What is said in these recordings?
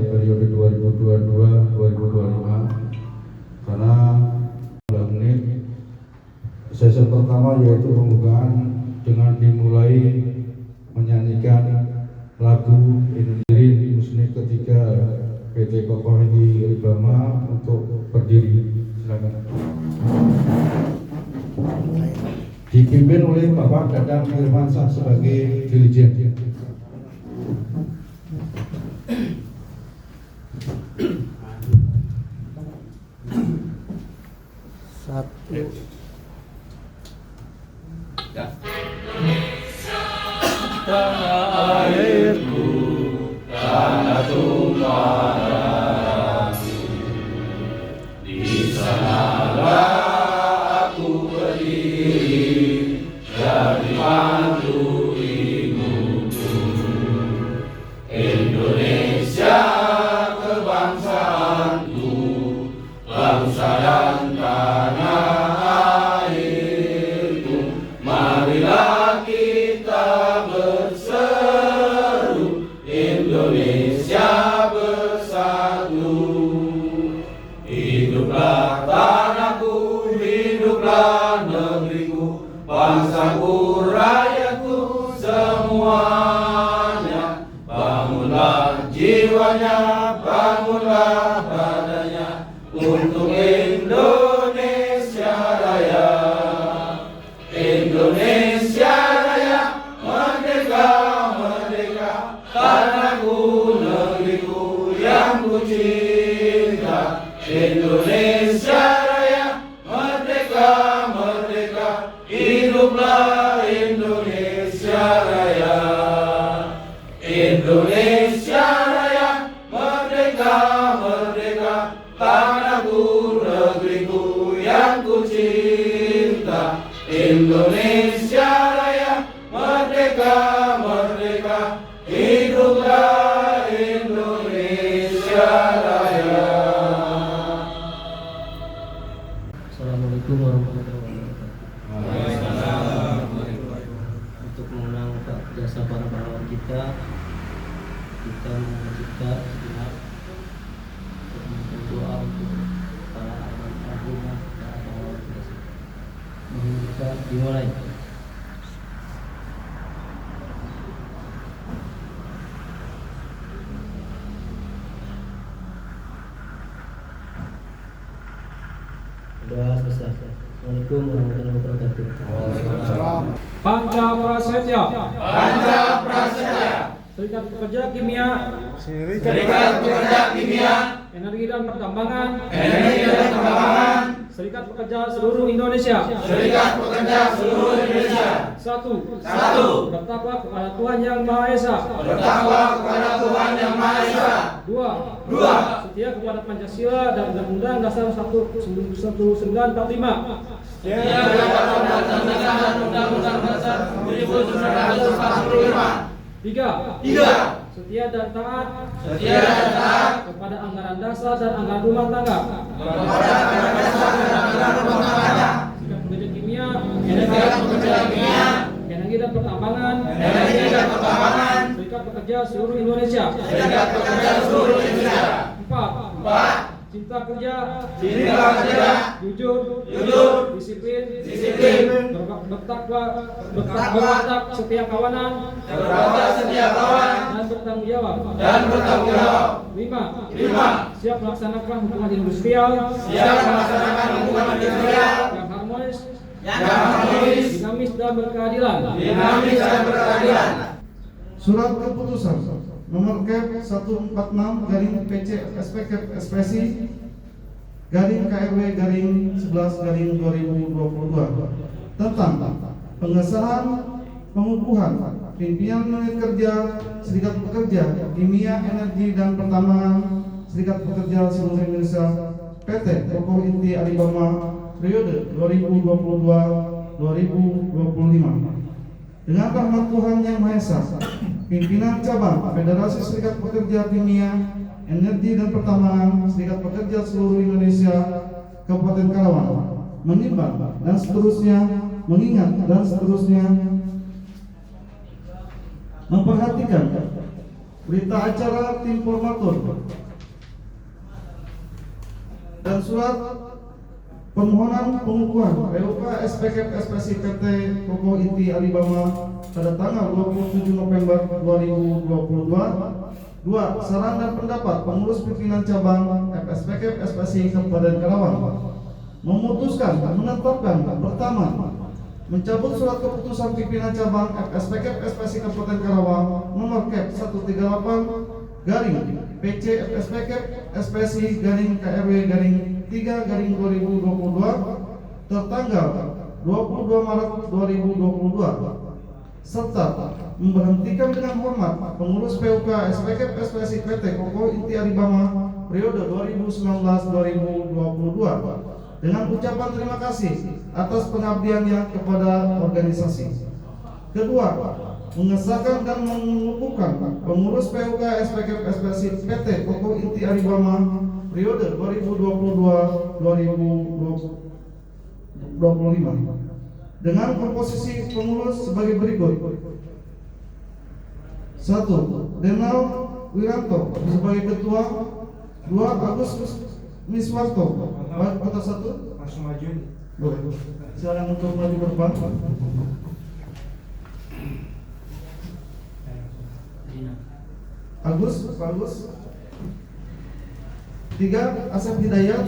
periode 2022-2025 karena menit sesi pertama yaitu pembukaan dengan dimulai menyanyikan lagu Indonesia Musni ketiga PT Kokoh Indi Ribama untuk berdiri. Silakan. Dipimpin oleh Bapak Dadang Firmansyah sebagai dirijen. Tanah airku, tanah tumpah darahku, di sanalah aku berdiri dari mantu ibuku. Indonesia kebangsaanku, bangsa dan tanah airku, marilah kita berseru, Indonesia bersatu. Hiduplah tanahku, hiduplah negeriku, bangsaku, rakyatku semuanya. Bangunlah jiwanya, bangunlah badannya untuk Indonesia Raya. Indonesia Raya, merdeka, merdeka, tanahku, negeriku yang ku cinta. Indonesia Raya, merdeka, merdeka, hiduplah Indonesia Raya. Indonesia Raya, merdeka, merdeka, tanahku, negeriku yang ku cinta. Indonesia Raya, merdeka, merdeka, hiduplah Indonesia Raya. Assalamualaikum warahmatullahi wabarakatuh. Untuk mengenang jasa para pahlawan kita mewajibkan sejenak untuk memohon doa untuk para almarhum dan pahlawan kita. Mohon kita dimulai. Doa selesai. Assalamualaikum warahmatullahi wabarakatuh. Panca Prasetya. Panca Prasetya. Serikat Pekerja Kimia. Serikat Pekerja Kimia. Energi dan Pertambangan. Energi dan Pertambangan. Serikat Pekerja seluruh Indonesia. Serikat Pekerja seluruh Indonesia. Satu. Bertakwa kepada Tuhan Yang Maha Esa. Bertakwa kepada Tuhan Yang Maha Esa. Dua. Setia kepada Pancasila dan Undang-Undang Dasar 1945. Setia kepada Pancasila dan Undang-Undang Dasar 1945. Tiga. Setia dan taat kepada anggaran dasar dan anggaran rumah tangga. Serikat Pekerja Kimia. Energi dan Pertambangan. Serikat Pekerja seluruh Indonesia. Empat. Cinta kerja, jujur, disiplin, berwatak setia kawanan, dan bertanggung jawab. Lima. Siap melaksanakan hubungan industrial, yang harmonis, dinamis dan berkeadilan. Surat keputusan nomor Kep 146 garing PC SPK Ekspresi garing KRW garing 11 garing 2022 tentang pengesahan pengukuhan pimpinan unit kerja Serikat Pekerja Kimia, Energi dan Pertambangan Serikat Pekerja seluruh Indonesia PT Kokoh Indi Ribama periode 2022-2025 dengan rahmat Tuhan Yang Maha Esa. Pimpinan Cabang Federasi Serikat Pekerja Kimia, Energi dan Pertambangan Serikat Pekerja seluruh Indonesia Kabupaten Karawang menimbang dan seterusnya mengingat dan seterusnya memperhatikan berita acara tim formatur, dan surat permohonan pengukuhan PUK SPK SPSI PT Kokoh Inti Alibama pada tanggal 27 November 2022. 2. Saran dan pendapat pengurus pimpinan cabang FSPK SPSI Kabupaten Karawang memutuskan menetapkan pertama, mencabut surat keputusan pimpinan cabang FSPK SPSI Kabupaten Karawang nomor Kep 138 garing PC FSPK SPSI garing KRW garing 3 garing 2022 tertanggal 22 Maret 2022, serta memberhentikan dengan hormat pengurus PUK SPK SPSI PT Kokoh Inti Alibama periode 2019-2022 dengan ucapan terima kasih atas pengabdiannya kepada organisasi. Kedua, mengesahkan dan mengukuhkan pengurus PUK SPK SPSI PT Kokoh Inti Alibama periode 2022-2025 dengan komposisi pengurus sebagai berikut. 1. Denal Wiranto sebagai ketua. 2. Agus Miswarto wali kota 1. Langsung maju. Boleh. Silakan untuk maju ke depan. Agus. 3. Asep Hidayat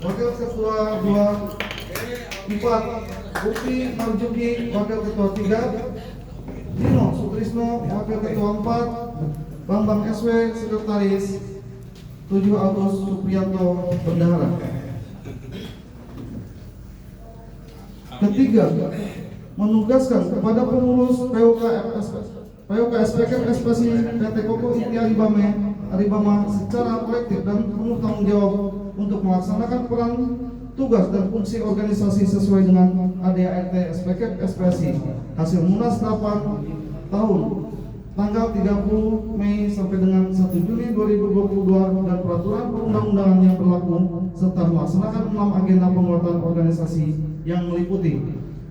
wakil ketua 2. 4. Upi Marjuki wakil ketua 3. Dino Sutrisno wakil ketua 4. Bambang SW sekretaris. 7. Agus Supriyanto bendahara. Ketiga, menugaskan kepada pengurus PUK SPK SPSI PT Kokoh Inti Alibama secara kolektif dan penuh tanggung jawab untuk melaksanakan peran, tugas dan fungsi organisasi sesuai dengan ADART SPK SPSI hasil Munas 8 tahun tanggal 30 Mei sampai dengan 1 Juni 2022 dan peraturan perundang-undangan yang berlaku serta melaksanakan 6 agenda penguatan organisasi yang meliputi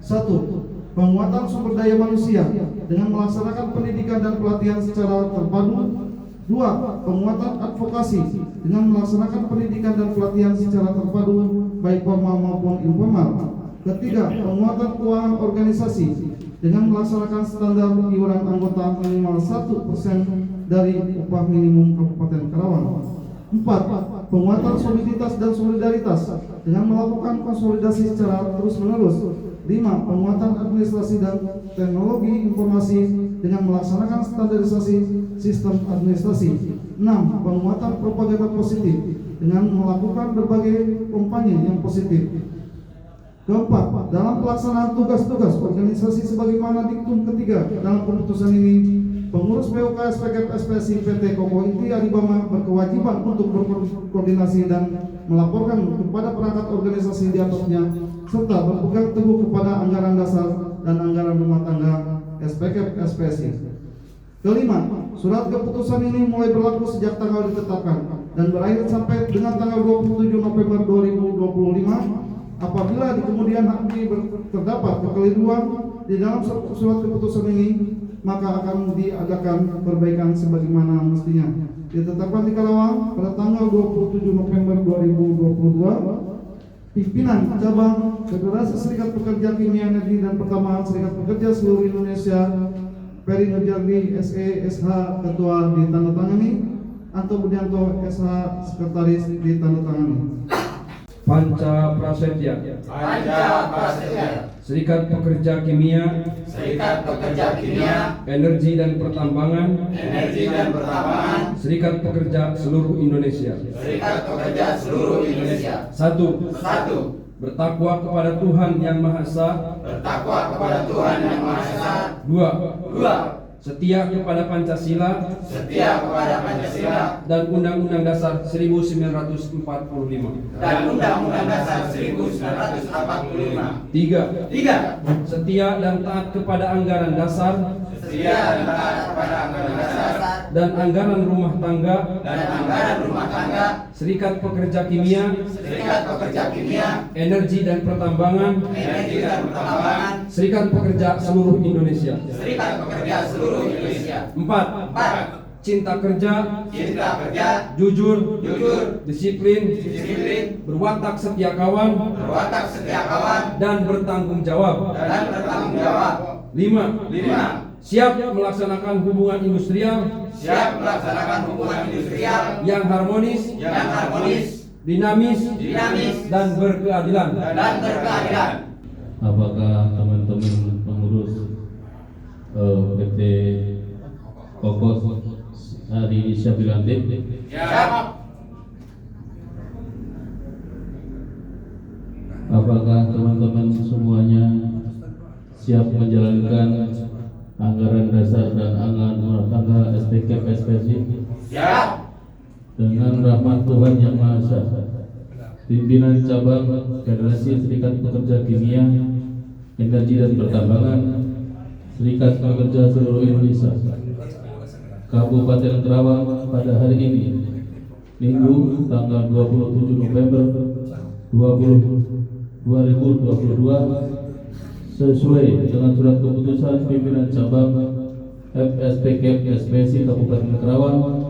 1. Penguatan sumber daya manusia dengan melaksanakan pendidikan dan pelatihan secara terpadu. 2. Penguatan advokasi dengan melaksanakan pendidikan dan pelatihan secara terpadu baik formal maupun informal. Ketiga, penguatan keuangan organisasi dengan melaksanakan standar iuran anggota minimal 1% dari upah minimum Kabupaten Karawang. 4. Penguatan soliditas dan solidaritas dengan melakukan konsolidasi secara terus-menerus. 5. Penguatan administrasi dan teknologi informasi dengan melaksanakan standarisasi sistem administrasi. 6. Penguatan propaganda positif dengan melakukan berbagai kampanye yang positif. Keempat, dalam pelaksanaan tugas-tugas organisasi sebagaimana diktum ketiga dalam keputusan ini, pengurus PUK SPK SPSI PT Kokoh Inti Alibama berkewajiban untuk berkoordinasi dan melaporkan kepada perangkat organisasi di atasnya serta berpegang teguh kepada anggaran dasar dan anggaran rumah tangga SPK SPSI. Kelima, surat keputusan ini mulai berlaku sejak tanggal ditetapkan dan berakhir sampai dengan tanggal 27 November 2025. Apabila di kemudian hari terdapat kekeliruan di dalam surat keputusan ini, maka akan diadakan perbaikan sebagaimana mestinya. Ditetapkan di Karawang pada tanggal 27 November 2022, pimpinan cabang Federasi Serikat Pekerja Kimia Energi dan Pertambangan Serikat Pekerja Seluruh Indonesia Peri Nurjardi SE SH Ketua ditandatangani, Anto Budianto SH Sekretaris ditandatangani. Panca Prasetya Serikat Pekerja Kimia Energi dan Pertambangan Serikat Pekerja Seluruh Indonesia. 1. Bertakwa kepada Tuhan Yang Maha Esa. 2. Setia kepada Pancasila dan Undang-Undang Dasar 1945. 3. Setia dan taat kepada anggaran dasar dan anggaran rumah tangga Serikat Pekerja Kimia Energi dan Pertambangan Serikat Pekerja Seluruh Indonesia. 4. cinta kerja, jujur, disiplin, berwatak setia kawan, dan bertanggung jawab. 5. Siap melaksanakan hubungan industrial yang harmonis, dinamis, dan berkeadilan. Apakah teman-teman pengurus PT Kokos hari ini siap dilantik? Apakah teman-teman semuanya siap menjalankan anggaran dasar dan anggaran rumah tangga SPK SPSI? Dengan rahmat Tuhan Yang Maha Esa, pimpinan cabang Federasi Serikat Pekerja Kimia, Energi dan Pertambangan, Serikat Pekerja seluruh Indonesia, Kabupaten Kerawang pada hari ini, Minggu tanggal 27 November 2022, sesuai dengan surat keputusan pimpinan cabang FSPK SPSI Kabupaten Kerawang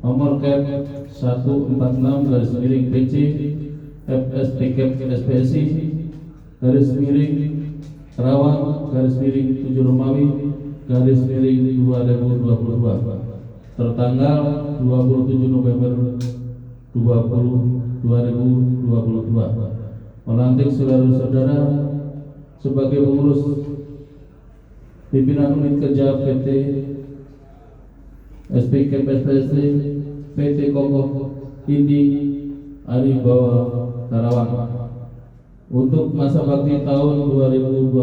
nomor KEP 146/PC FSPK SPSI Kerawang /7 Romawi /2022 tertanggal 27 November 2022 melantik saudara-saudara sebagai pengurus pimpinan unit kerja PT SPK SPSI PT Kokoh Indi Aribawa Karawang untuk masa bakti tahun 2022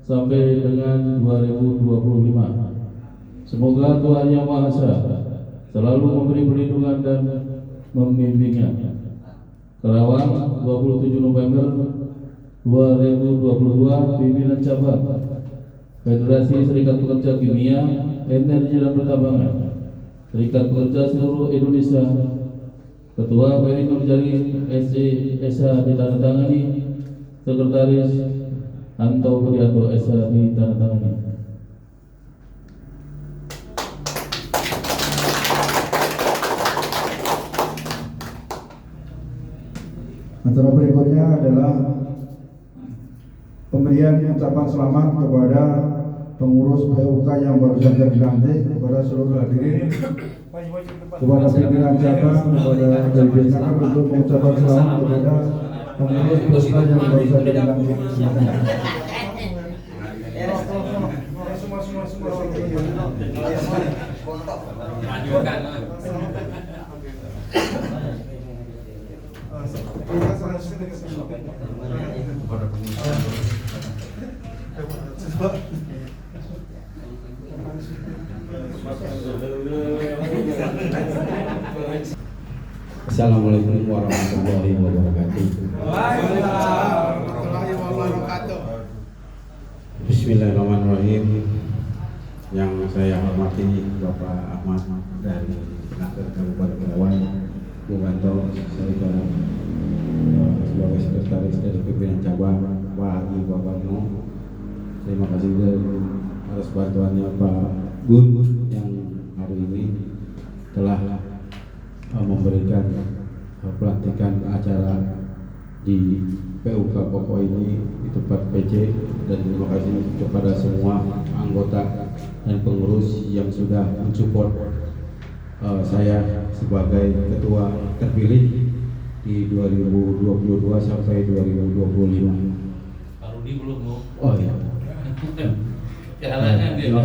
sampai dengan 2025. Semoga Tuhan Yang Maha Esa selalu memberi perlindungan dan membimbingnya. Kerawang, 27 November 2022, pimpinan cabang Federasi Serikat Pekerja Kimia, Energi dan Pertambangan, Serikat Pekerja seluruh Indonesia, Ketua Peri Nurjali SC ditandatangani, Sekretaris Anto Prianto SH ditandatangani. Acara berikutnya adalah pemberian ucapan selamat kepada pengurus PUK yang baru saja dilantik, kepada seluruh hadirin, kepada pimpinan cabang, kepada dari Biasaka untuk mengucapkan selamat kepada pengurus PUK yang baru saja dilantik. Assalamualaikum warahmatullahi wabarakatuh. Bismillahirrahmanirrahim. Yang saya hormati Bapak Ahmad dari Naker Kabupaten Kerawang, Bung Anto sebagai sekretaris dari pimpinan cabang, Pak Haji Bapak No. Terima kasih atas bantuannya Pak Gun yang hari ini telah memberikan pelantikan acara di PUK Kokoh ini di tempat PC, dan terima kasih kepada semua anggota dan pengurus yang sudah mensupport saya sebagai ketua terpilih di 2022 sampai 2025. Pak Rudi belum mau. Oh iya. Jalannya dia.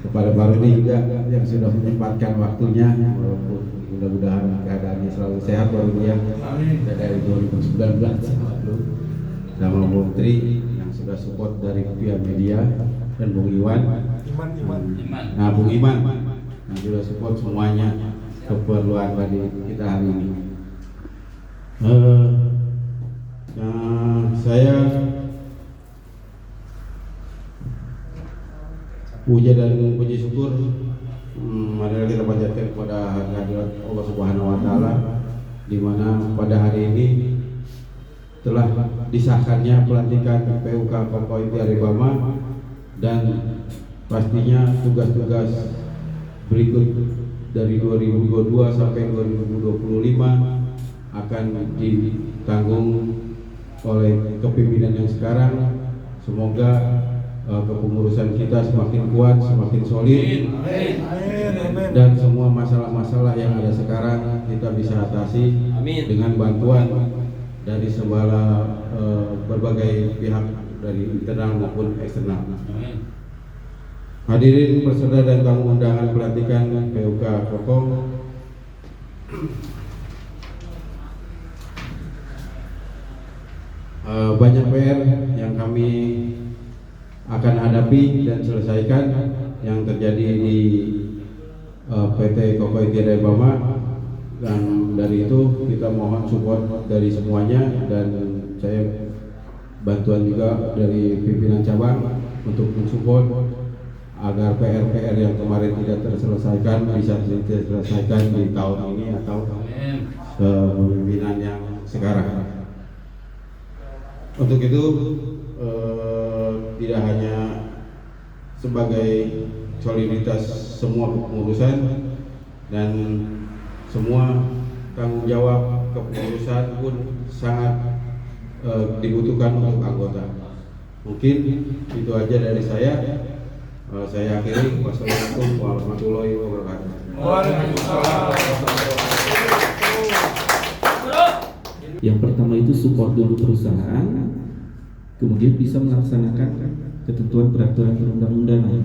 Kepada Pak Rudi juga yang sudah menyempatkan waktunya, walaupun mudah-mudahan keadaannya selalu sehat Pak Rudi ya. Dari 2019 lalu. Sama Bung Tri yang sudah support dari pihak media, dan Bung Iwan. Nah, Bung Iman yang sudah support semuanya keperluan tadi kita hari ini. Saya puja dan puji syukur marilah kita panjatkan kepada hadirat Allah Subhanahu wa taala, di mana pada hari ini telah disahkannya pelantikan PUK Kokoh Inti Aribama, dan pastinya tugas-tugas berikut dari 2022 sampai 2025 akan ditanggung oleh kepemimpinan yang sekarang. Semoga kepengurusan kita semakin kuat, semakin solid, dan semua masalah-masalah yang ada sekarang kita bisa atasi dengan bantuan dari segala berbagai pihak dari internal maupun eksternal. Hadirin peserta dan tamu undangan pelantikan PUK Kokong, banyak PR yang kami akan hadapi dan selesaikan yang terjadi di PT Koko Inti Bama, dan dari itu kita mohon support dari semuanya, dan saya bantuan juga dari pimpinan cabang untuk mensupport agar PR-PR yang kemarin tidak terselesaikan bisa diselesaikan di tahun ini atau kepemimpinan yang sekarang. Untuk itu tidak hanya sebagai soliditas semua kepengurusan dan semua tanggung jawab kepengurusan pun sangat dibutuhkan untuk anggota. Mungkin itu aja dari saya. Saya akhiri. Wassalamualaikum warahmatullahi wabarakatuh. Yang pertama itu support dulu perusahaan, kemudian bisa melaksanakan ketentuan peraturan perundang-undangan.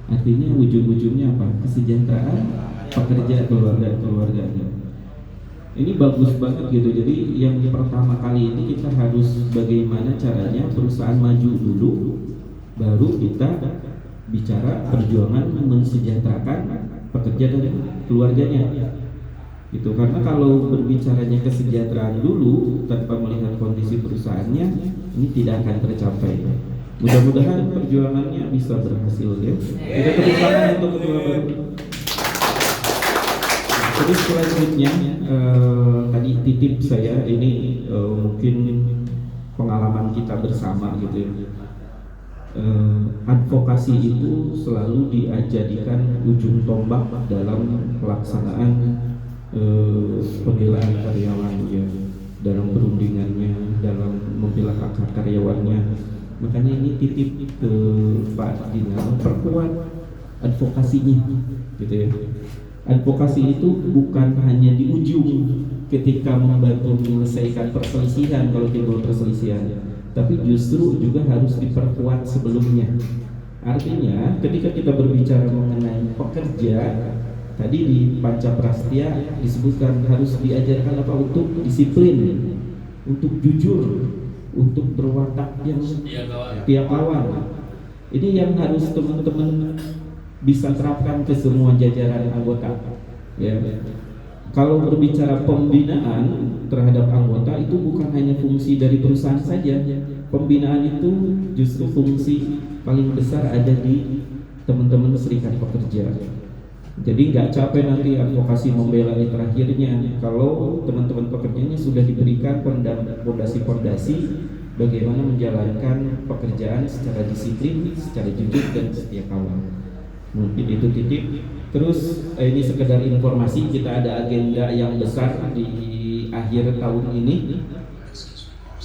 Artinya ujung-ujungnya apa? Kesejahteraan pekerja keluarganya. Ini bagus banget gitu. Jadi yang pertama kali ini kita harus bagaimana caranya perusahaan maju dulu, baru kita bicara perjuangan mensejahterakan pekerja dan keluarganya. Itu karena kalau berbicaranya kesejahteraan dulu tanpa melihat kondisi perusahaannya, ini tidak akan tercapai. Mudah-mudahan perjuangannya bisa berhasil ya. Kita tepuk tangan untuk ketua baru. Terus selanjutnya tadi titip saya ini mungkin pengalaman kita bersama gitu ya. Advokasi itu selalu dijadikan ujung tombak dalam pelaksanaan pembelaan karyawan ya, dalam perundingannya, dalam membela hak karyawannya. Makanya ini titip ke Pak Dinar, perkuat advokasinya gitu ya. Advokasi itu bukan hanya di ujung ketika membantu menyelesaikan perselisihan kalau timbul perselisihan, tapi justru juga harus diperkuat sebelumnya. Artinya ketika kita berbicara mengenai pekerja, tadi di Pancaprastia disebutkan harus diajarkan apa? Untuk disiplin, untuk jujur, untuk berwatak yang tiap kawan. Ini yang harus teman-teman bisa terapkan ke semua jajaran anggota. Ya. Kalau berbicara pembinaan terhadap anggota itu bukan hanya fungsi dari perusahaan saja. Pembinaan itu justru fungsi paling besar ada di teman-teman serikat pekerja. Jadi nggak capek nanti advokasi membela di terakhirnya kalau teman-teman pekerjanya sudah diberikan fondasi-fondasi bagaimana menjalankan pekerjaan secara disiplin, secara jujur dan setia kawan. Mungkin itu titip. Terus ini sekedar informasi, kita ada agenda yang besar di akhir tahun ini.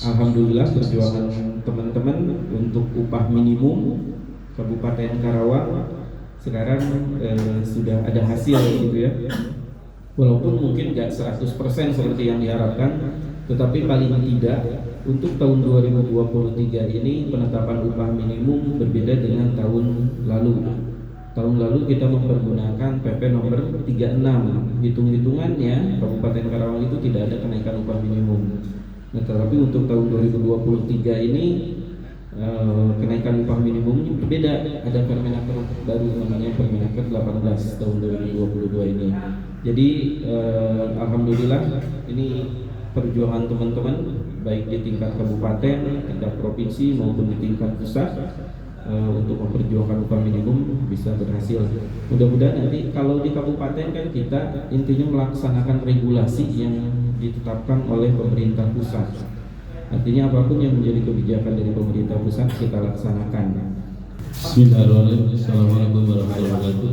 Alhamdulillah perjuangan teman-teman untuk upah minimum Kabupaten Karawang sekarang sudah ada hasil gitu ya. Walaupun mungkin nggak 100% seperti yang diharapkan, tetapi paling tidak untuk tahun 2023 ini penetapan upah minimum berbeda dengan tahun lalu. Tahun lalu kita mempergunakan PP nomor 36. Hitung-hitungannya Kabupaten Karawang itu tidak ada kenaikan upah minimum. Nah, tetapi untuk tahun 2023 ini kenaikan upah minimumnya berbeda. Ada Permenaker baru namanya Permenaker 18 tahun 2022 ini. Jadi alhamdulillah ini perjuangan teman-teman baik di tingkat kabupaten, tingkat provinsi maupun di tingkat pusat untuk memperjuangkan upah minimum bisa berhasil. Mudah-mudahan nanti kalau di kabupaten kan kita intinya melaksanakan regulasi yang ditetapkan oleh pemerintah pusat. Artinya apapun yang menjadi kebijakan dari pemerintah pusat kita laksanakan. Bismillahirrahmanirrahim. Assalamualaikum warahmatullahi wabarakatuh.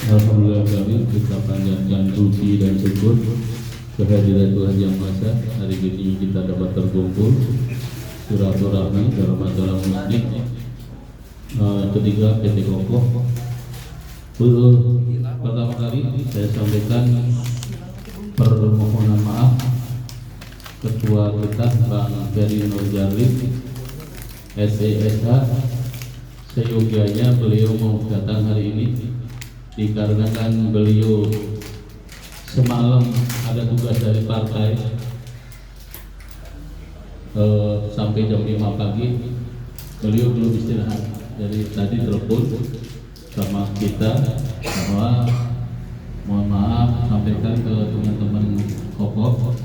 Alhamdulillah kami kita panjatkan puji dan syukur kehadiran Tuhan Yang Maha Esa. Hari ini kita dapat terkumpul silaturahmi dalam acara musik ketiga PT Kokoh. Pertama kali saya sampaikan permohonan maaf Ketua kita Bang Ferry Nurjalin SESH, seyogianya beliau mau datang hari ini dikarenakan beliau semalam ada tugas dari partai sampai jam 5 pagi beliau belum istirahat. Jadi tadi telepon sama kita bahwa mohon maaf sampaikan ke teman-teman Kokoh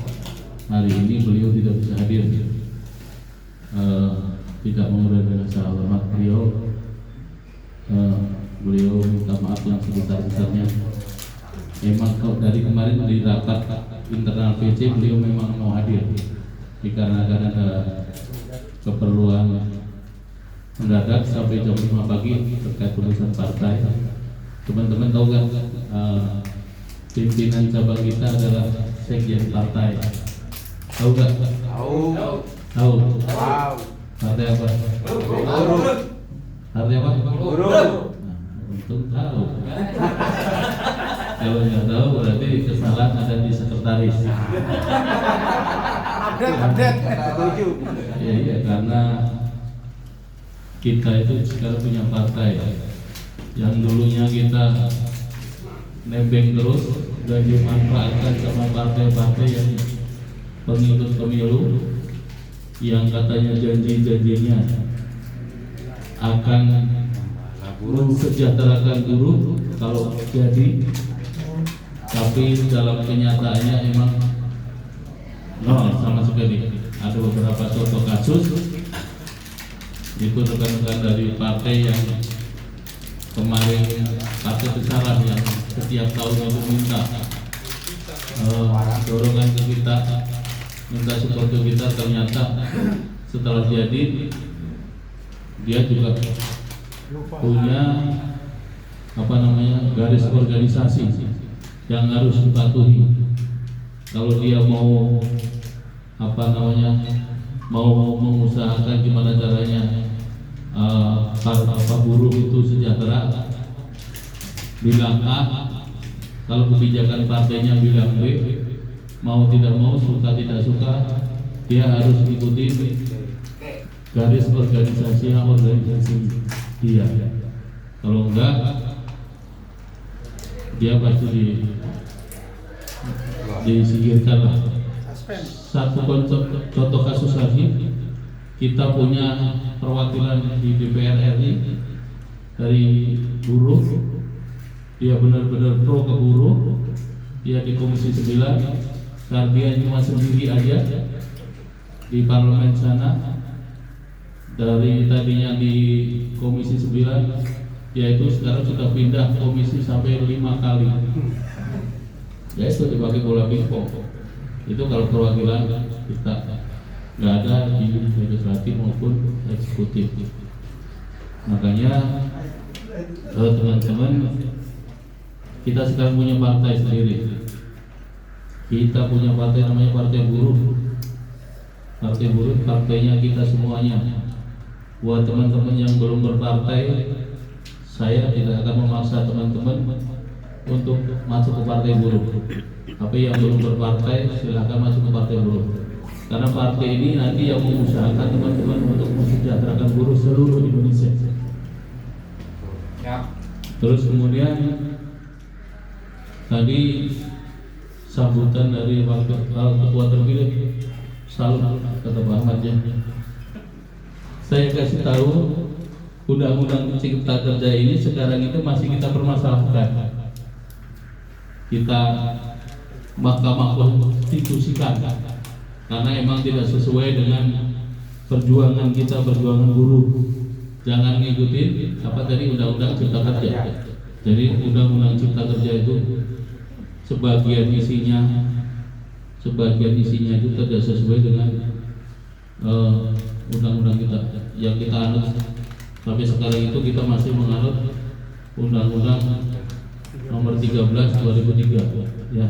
hari ini beliau tidak bisa hadir, tidak mengurangi rasa hormat beliau. Beliau minta maaf yang sebesar-besarnya. Memang dari kemarin di rapat internal PC beliau memang mau hadir, dikarenakan ada keperluan mendadak sampai jam 5 pagi terkait urusan partai. Teman-teman tahu kan, pimpinan cabang kita adalah sekjen partai. Tahu nggak? Tahu. Tahu. Partai apa? Partai apa? Untung tahu. Kalau nggak tahu berarti kesalahan ada di sekretaris. Update. Iya, karena kita itu sekarang punya partai yang dulunya kita nebeng terus dan dimanfaatkan sama partai-partai yang pengikut pemilu yang katanya janji-janjinya akan mensejahterakan buruh kalau jadi, tapi dalam kenyataannya emang nol sama sekali. Ada beberapa contoh kasus itu rekan-rekan dari partai yang kemarin partai besar yang setiap tahun itu minta dorongan ke kita, minta support ke kita, ternyata setelah jadi dia juga punya garis organisasi yang harus dipatuhi. Kalau dia mau mau mengusahakan gimana caranya buruh itu sejahtera, bilang A. Kalau kebijakan partainya bilang B, mau tidak mau, suka tidak suka, dia harus ikuti garis organisasi dia. Kalau enggak, dia pasti disingkirkan lah. Satu contoh kasus lagi, kita punya perwakilan di DPR RI dari buruh. Dia benar-benar pro ke buruh. Dia di Komisi 9, karena dia cuma sendiri aja di parlemen sana. Dari tadinya di Komisi 9, yaitu sekarang sudah pindah komisi sampai 5 kali. Ya itu dipakai bola pingpong. Itu kalau perwakilan kita nggak ada di legislatif maupun eksekutif. Makanya teman-teman, kita sekarang punya partai sendiri. Kita punya partai namanya Partai Buruh. Partai Buruh, partainya kita semuanya. Buat teman-teman yang belum berpartai, saya tidak akan memaksa teman-teman untuk masuk ke Partai Buruh. Tapi yang belum berpartai, silakan masuk ke Partai Buruh. Karena partai ini nanti yang mengusahakan teman-teman untuk mensejahterakan buruh seluruh Indonesia. Ya. Terus kemudian tadi sambutan dari ketua terpilih, salut kata Pak Ahmad ya. Saya kasih tahu, undang-undang Cipta Kerja ini sekarang itu masih kita permasalahkan. Kita Mahkamah Konstitusikan karena emang tidak sesuai dengan perjuangan kita, perjuangan buruh. Jangan ngikutin apa tadi undang-undang Cipta Kerja. Jadi undang-undang Cipta Kerja itu sebagian isinya itu tidak sesuai dengan undang-undang kita yang kita anut sampai sekarang itu kita masih menganut undang-undang nomor 13 2003 ya,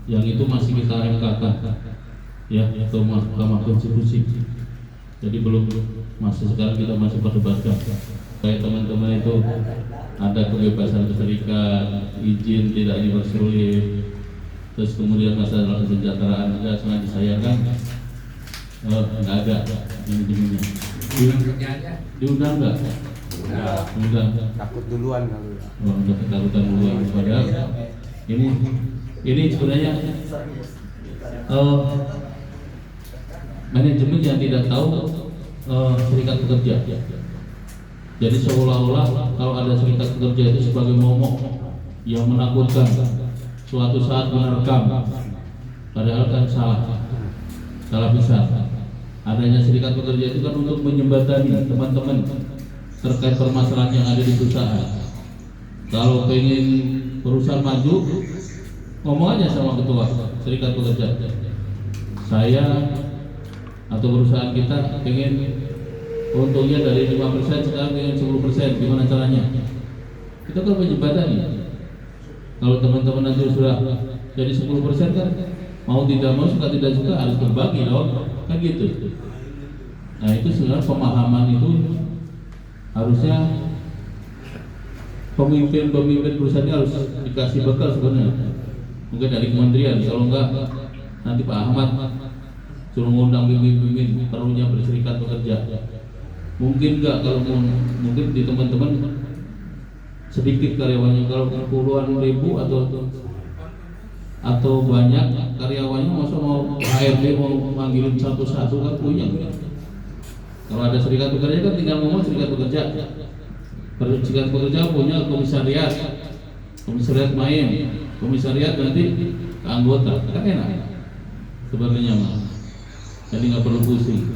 yang itu masih kita MK-kan ya ke Mahkamah Konstitusi. Jadi belum, masih sekarang kita masih perdebatkan kayak teman-teman itu ada kebebasan berserikat, izin tidak dipersulit, terus kemudian masalah kesejahteraan juga sangat disayangkan. Nggak ada yang diminta. Diundang nggak? Diundang. Takut duluan kalau ya. Udah ketakutan duluan. Padahal ini sebenarnya manajemen yang tidak tahu serikat pekerja. Jadi seolah-olah kalau ada serikat pekerja itu sebagai momok yang menakutkan, suatu saat menerkam. Padahal kan salah besar. Adanya serikat pekerja itu kan untuk menjembatani teman-teman terkait permasalahan yang ada di perusahaan. Kalau pengen perusahaan maju, ngomong aja sama ketua serikat pekerja, saya atau perusahaan kita pengen untungnya dari 5% sekarang pengen 10%, gimana caranya? Itu kan menjembatani. Kalau teman-teman nanti sudah jadi 10% kan mau tidak mau, suka tidak suka harus berbagi dong, kan gitu. Nah itu sebenarnya pemahaman itu harusnya pemimpin perusahaan ini harus dikasih bekal sebenarnya. Mungkin dari kementerian, kalau enggak nanti Pak Ahmad suruh ngundang pimpin perlunya berserikat pekerja. Mungkin enggak, kalau mungkin di teman-teman sedikit karyawannya, kalau puluhan ribu atau banyak karyawannya, masa mau HRD mau manggilin satu-satu kan punya. Kalau ada serikat pekerja kan tinggal ngomong serikat pekerja. Serikat pekerja punya komisariat main, komisariat nanti ke anggota, kan enak sebenarnya mah. Jadi nggak perlu pusing.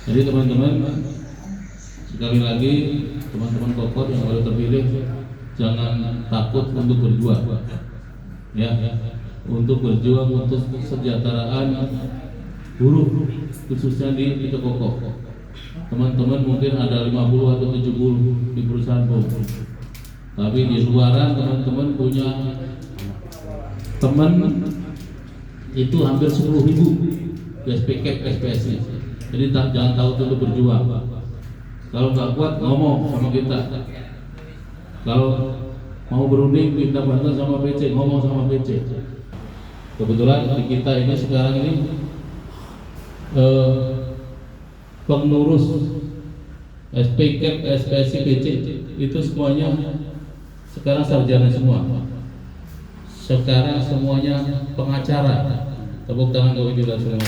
Jadi teman-teman, sekali lagi teman-teman kokor yang baru terpilih, jangan takut untuk berjuang. Ya, untuk berjuang untuk kesejahteraan buruh khususnya di Cokoko. Teman-teman mungkin ada 50 atau 70 di perusahaan buruh. Tapi di luaran teman-teman punya teman itu hampir 10.000 SPK, SPSI. Jadi jangan takut untuk berjuang. Kalau nggak kuat ngomong sama kita. Kalau mau berunding minta bantuan sama PC, ngomong sama PC. Kebetulan di kita ini sekarang ini pengurus SPK, SPSI, PC itu semuanya sekarang sarjana semua. Sekarang semuanya pengacara. Tepuk tangan untuk kita semua.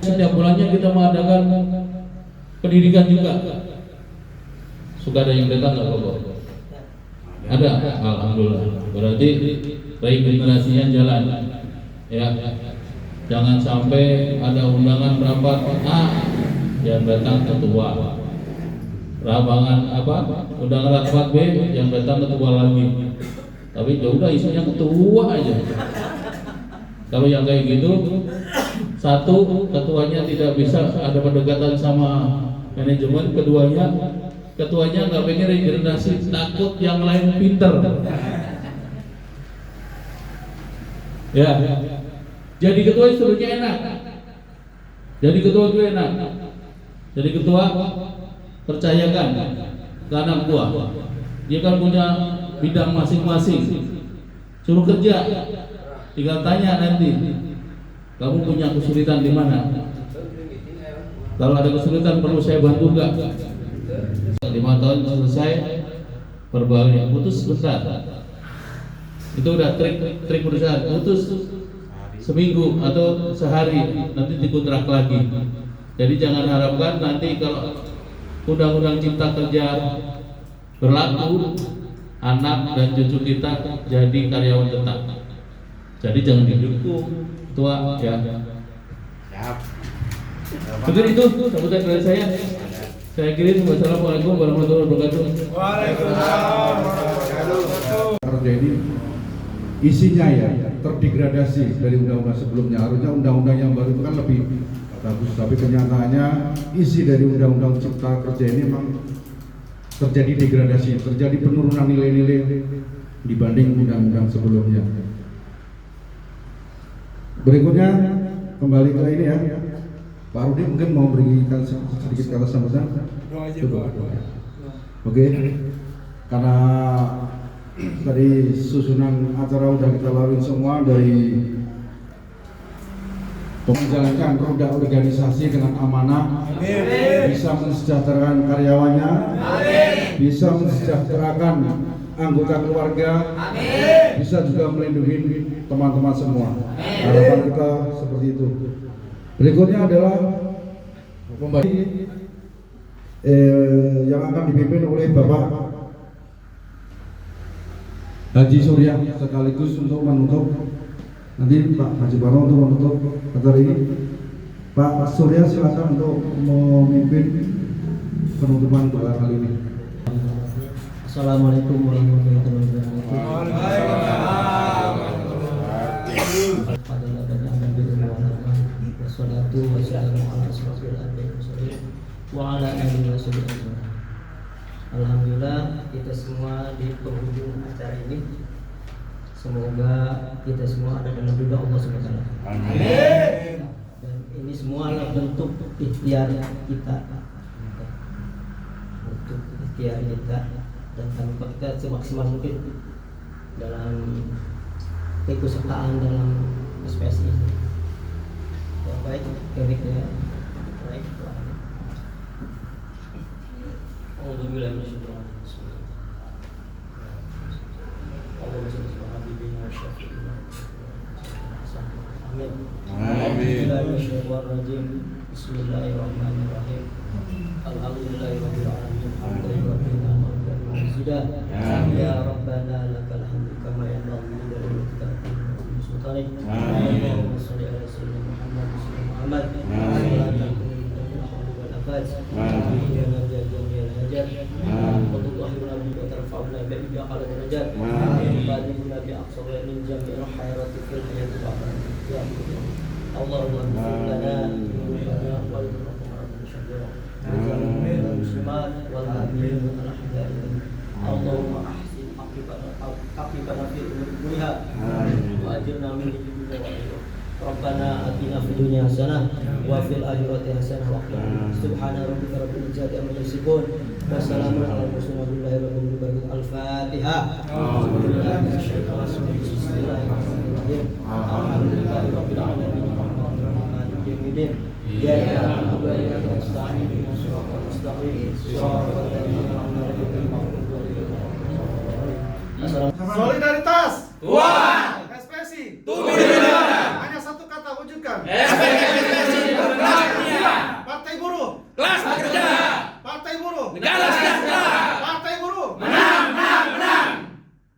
Setiap bulannya kita mengadakan pendidikan juga. Suka ada yang datang nggak Bapak? Ada, alhamdulillah. Berarti regenerasinya jalan. Ya, jangan sampai ada undangan rapat yang datang ketua. Rabangan undangan rapat B yang datang ketua lagi. Tapi ya udah isunya ketua aja. Kalau yang kayak gitu, satu, ketuanya tidak bisa ada pendekatan sama manajemen, ketuanya nggak pengen regenerasi, takut yang lain pinter. Ya, jadi ketua sebenarnya enak. Jadi ketua percayakan ke anak buah. Dia kan punya bidang masing-masing. Suruh kerja. Tinggal tanya nanti, kamu punya kesulitan di mana? Kalau ada kesulitan perlu saya bantu enggak? 5 tahun selesai perbaharui, putus sebentar. Itu udah trik perusahaan, putus seminggu atau sehari, nanti dikontrak lagi. Jadi jangan harapkan nanti kalau undang-undang cipta kerja berlaku, anak dan cucu kita jadi karyawan tetap. Jadi jangan didukung tua ya. Mungkin itu sambutan dari saya. Saya kira wassalamualaikum warahmatullahi wabarakatuh. Waalaikumsalam warahmatullahi wabarakatuh. Terjadi isinya ya terdegradasi dari undang-undang sebelumnya. Harusnya undang-undang yang baru itu kan lebih bagus, tapi kenyataannya isi dari undang-undang Cipta Kerja ini memang terjadi degradasi, terjadi penurunan nilai-nilai dibanding undang-undang sebelumnya. Berikutnya kembali ke ini ya, Pak Rudi mungkin mau berikan sedikit kata sambutan. Oke, karena tadi susunan acara udah kita lalui semua, dari menjalankan roda organisasi dengan amanah, bisa mensejahterakan karyawannya, bisa mensejahterakan anggota keluarga, bisa juga melindungi teman-teman semua. Harapan kita seperti itu. Berikutnya adalah yang akan dipimpin oleh Bapak Haji Surya, sekaligus untuk menutup. Nanti Pak Haji Baro untuk menutup acara ini. Pak Surya silakan untuk memimpin penutupan doa kali ini. Assalamualaikum warahmatullahi wabarakatuh. Wassalatu wassalamu ala asyrofil anbiya'i wa ala alihi wasallam. Alhamdulillah, kita semua di penghujung acara ini, semoga kita semua ada dalam ridha Allah SWT. Amin. Dan ini semua adalah bentuk ikhtiar kita, dan kita semaksimal mungkin dalam keikutsertaan dalam SPSI ini. Ya, baik, kemiknya baik. Alhamdulillah, Bismillahirrahmanirrahim. Alhamdulillahirabbil alamin. Ya Rabbana lakal hamdu kama yanbaghi li jalalihi wa sultanik. Allahumma shalli ala sayyidina Muhammad Allahumma ahsin aqibana fil umuri kulliha wa ajirna min khizyi wa Rabbana atina fid dunya hasanah wa fil akhirati hasanah wa qina subhana rabbika rabbil izzati amma yasifun wa salamun alal mursalin walhamdulillahi rabbil alamin. Al-Fatihah. Bismillahirrahmanirrahim. Alhamdulillahi rabbil alamin. Maliki yaumiddin. Iyyaka na'budu wa iyyaka nasta'in. Ihdinas siratal mustaqim. Siratal ladzina an'amta 'alaihim ghairil maghdubi 'alaihim. Solidaritas. Kuat. SPSI. Tumbuh di negara. Hanya satu kata wujudkan. SPSI bergerak. Partai Buruh. Kelas pekerja. Partai Buruh. Negara